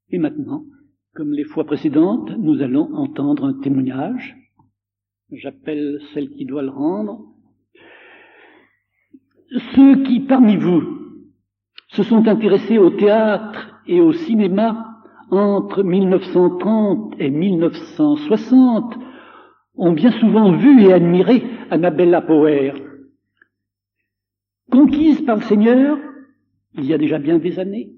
A: Et maintenant, comme les fois précédentes, nous allons entendre un témoignage. J'appelle celle qui doit le rendre. Ceux qui, parmi vous, se sont intéressés au théâtre et au cinéma entre 1930 et 1960 ont bien souvent vu et admiré Annabella Power. Conquise par le Seigneur, il y a déjà bien des années,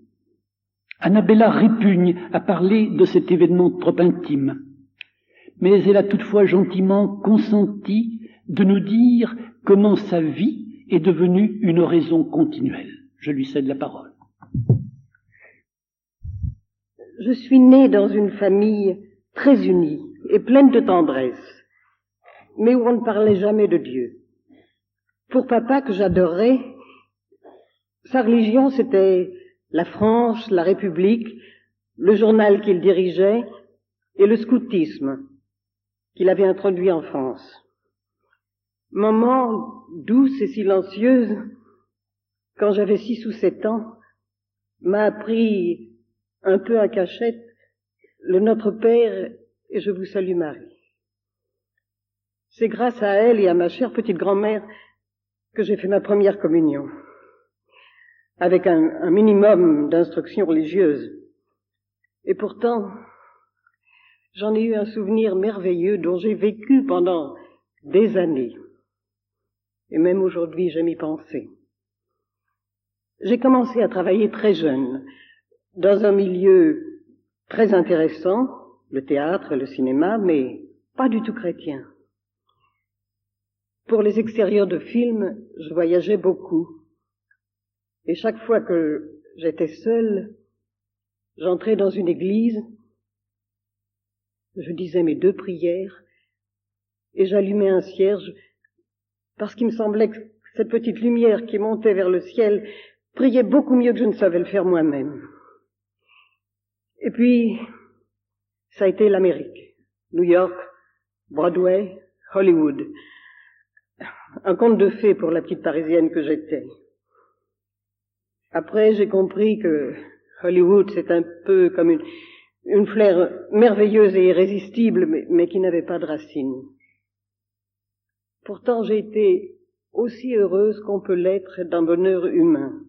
A: Annabella répugne à parler de cet événement trop intime, mais elle a toutefois gentiment consenti de nous dire comment sa vie est devenue une oraison continuelle. Je lui cède la parole.
B: Je suis née dans une famille très unie et pleine de tendresse, mais où on ne parlait jamais de Dieu. Pour papa, que j'adorais, sa religion c'était la France, la République, le journal qu'il dirigeait et le scoutisme qu'il avait introduit en France. Maman, douce et silencieuse, quand j'avais 6 ou 7 ans, m'a appris un peu à cachette le Notre Père et Je vous salue Marie. C'est grâce à elle et à ma chère petite grand-mère que j'ai fait ma première communion, avec un minimum d'instruction religieuse. Et pourtant, j'en ai eu un souvenir merveilleux dont j'ai vécu pendant des années. Et même aujourd'hui, j'aime y penser. J'ai commencé à travailler très jeune, dans un milieu très intéressant, le théâtre et le cinéma, mais pas du tout chrétien. Pour les extérieurs de films, je voyageais beaucoup. Et chaque fois que j'étais seule, j'entrais dans une église, je disais mes 2 prières, et j'allumais un cierge, parce qu'il me semblait que cette petite lumière qui montait vers le ciel priait beaucoup mieux que je ne savais le faire moi-même. Et puis, ça a été l'Amérique. New York, Broadway, Hollywood. Un conte de fées pour la petite Parisienne que j'étais. Après, j'ai compris que Hollywood, c'est un peu comme une fleur merveilleuse et irrésistible, mais qui n'avait pas de racines. Pourtant, j'ai été aussi heureuse qu'on peut l'être d'un bonheur humain.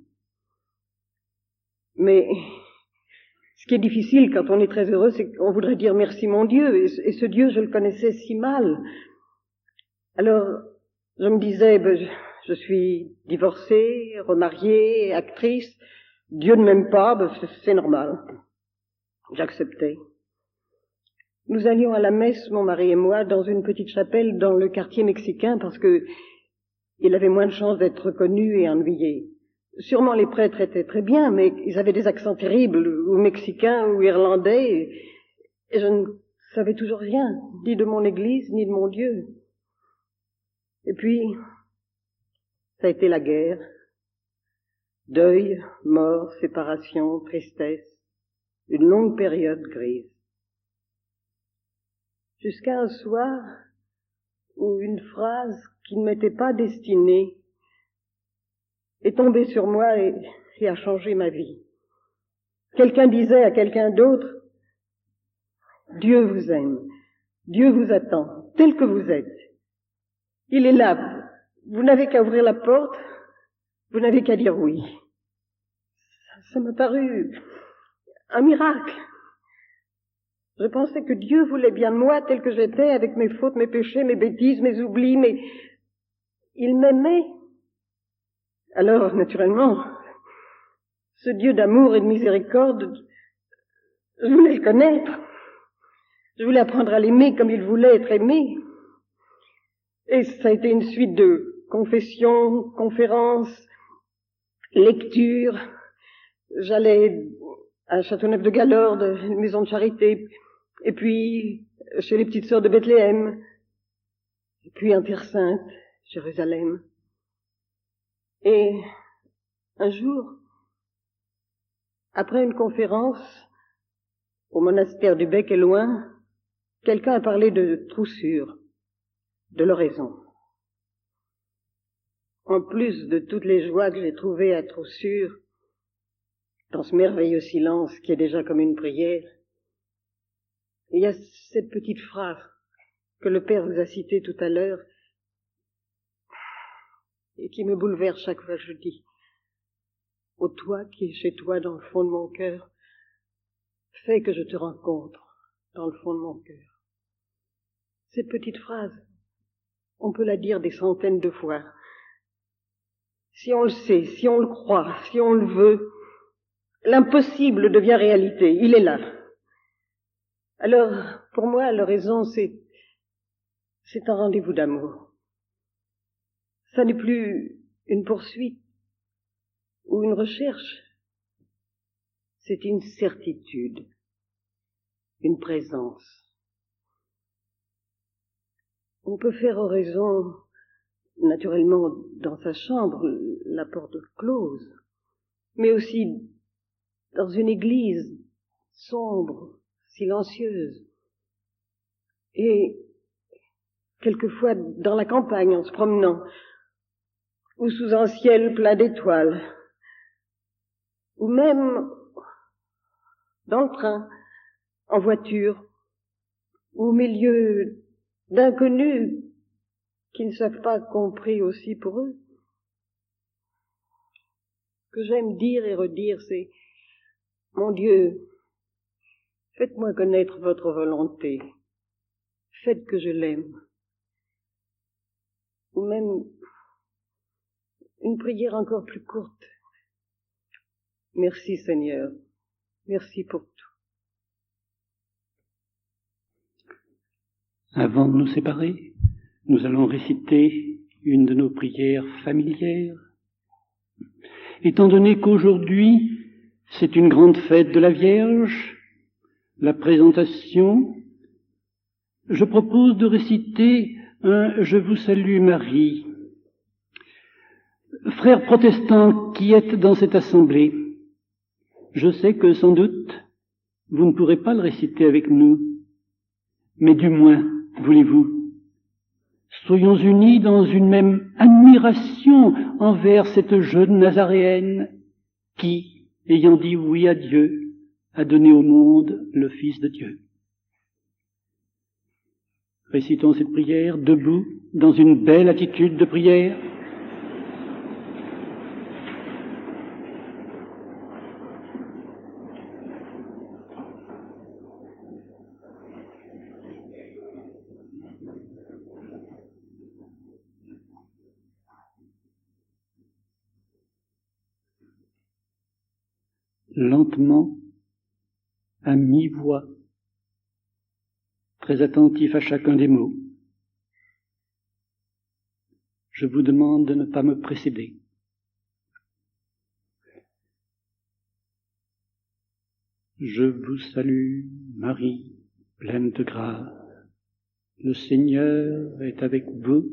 B: Mais ce qui est difficile quand on est très heureux, c'est qu'on voudrait dire merci mon Dieu, et ce Dieu, je le connaissais si mal. Alors, je me disais, je suis divorcée, remariée, actrice, Dieu ne m'aime pas, c'est normal. J'acceptais. Nous allions à la messe, mon mari et moi, dans une petite chapelle dans le quartier mexicain parce que il avait moins de chances d'être reconnu et ennuyé. Sûrement les prêtres étaient très bien, mais ils avaient des accents terribles, ou mexicains ou irlandais, et je ne savais toujours rien, ni de mon église, ni de mon Dieu. Et puis, ça a été la guerre. Deuil, mort, séparation, tristesse, une longue période grise. Jusqu'à un soir où une phrase qui ne m'était pas destinée est tombée sur moi et a changé ma vie. Quelqu'un disait à quelqu'un d'autre, Dieu vous aime, Dieu vous attend, tel que vous êtes. Il est là, vous n'avez qu'à ouvrir la porte, vous n'avez qu'à dire oui. Ça m'a paru un miracle. Je pensais que Dieu voulait bien de moi tel que j'étais, avec mes fautes, mes péchés, mes bêtises, mes oublis, mais il m'aimait. Alors, naturellement, ce Dieu d'amour et de miséricorde, je voulais le connaître. Je voulais apprendre à l'aimer comme il voulait être aimé. Et ça a été une suite de confessions, conférences, lectures. J'allais à Châteauneuf-de-Galorde, une maison de charité, et puis chez les petites sœurs de Bethléem, et puis en Terre Sainte, Jérusalem. Et un jour, après une conférence au monastère du Bec et Loin, quelqu'un a parlé de troussure, de l'oraison. En plus de toutes les joies que j'ai trouvées à Troussure, dans ce merveilleux silence qui est déjà comme une prière, il y a cette petite phrase que le Père vous a citée tout à l'heure et qui me bouleverse chaque fois que je dis « Ô toi qui es chez toi dans le fond de mon cœur, fais que je te rencontre dans le fond de mon cœur. » Cette petite phrase, on peut la dire des centaines de fois. Si on le sait, si on le croit, si on le veut, l'impossible devient réalité, il est là. Alors, pour moi, l'oraison, c'est un rendez-vous d'amour. Ça n'est plus une poursuite ou une recherche, c'est une certitude, une présence. On peut faire oraison, naturellement, dans sa chambre, la porte close, mais aussi dans une église sombre, silencieuse, et quelquefois dans la campagne en se promenant, ou sous un ciel plein d'étoiles, ou même dans le train, en voiture, ou au milieu d'inconnus qui ne savent pas compris aussi pour eux. Ce que j'aime dire et redire, c'est « Mon Dieu, faites-moi connaître votre volonté, faites que je l'aime. » Ou même une prière encore plus courte. « Merci Seigneur, merci pour tout. »
A: Avant de nous séparer, nous allons réciter une de nos prières familières. Étant donné qu'aujourd'hui, c'est une grande fête de la Vierge, la présentation, je propose de réciter un « Je vous salue Marie ». Frères protestants qui êtes dans cette assemblée, je sais que sans doute, vous ne pourrez pas le réciter avec nous, mais du moins, voulez-vous, soyons unis dans une même admiration envers cette jeune Nazaréenne qui, ayant dit oui à Dieu, a donné au monde le Fils de Dieu. Récitons cette prière debout, dans une belle attitude de prière. Lentement, à mi-voix, très attentif à chacun des mots. Je vous demande de ne pas me précéder. Je vous salue, Marie, pleine de grâce. Le Seigneur est avec vous.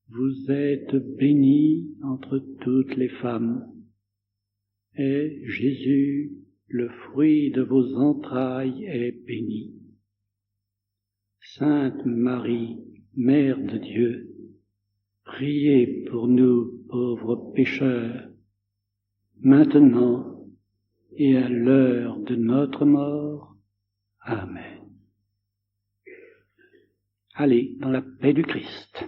A: Vous êtes bénie entre toutes les femmes. Et Jésus, le fruit de vos entrailles, est béni. Sainte Marie, Mère de Dieu, priez pour nous pauvres pécheurs, maintenant et à l'heure de notre mort. Amen. Allez, dans la paix du Christ.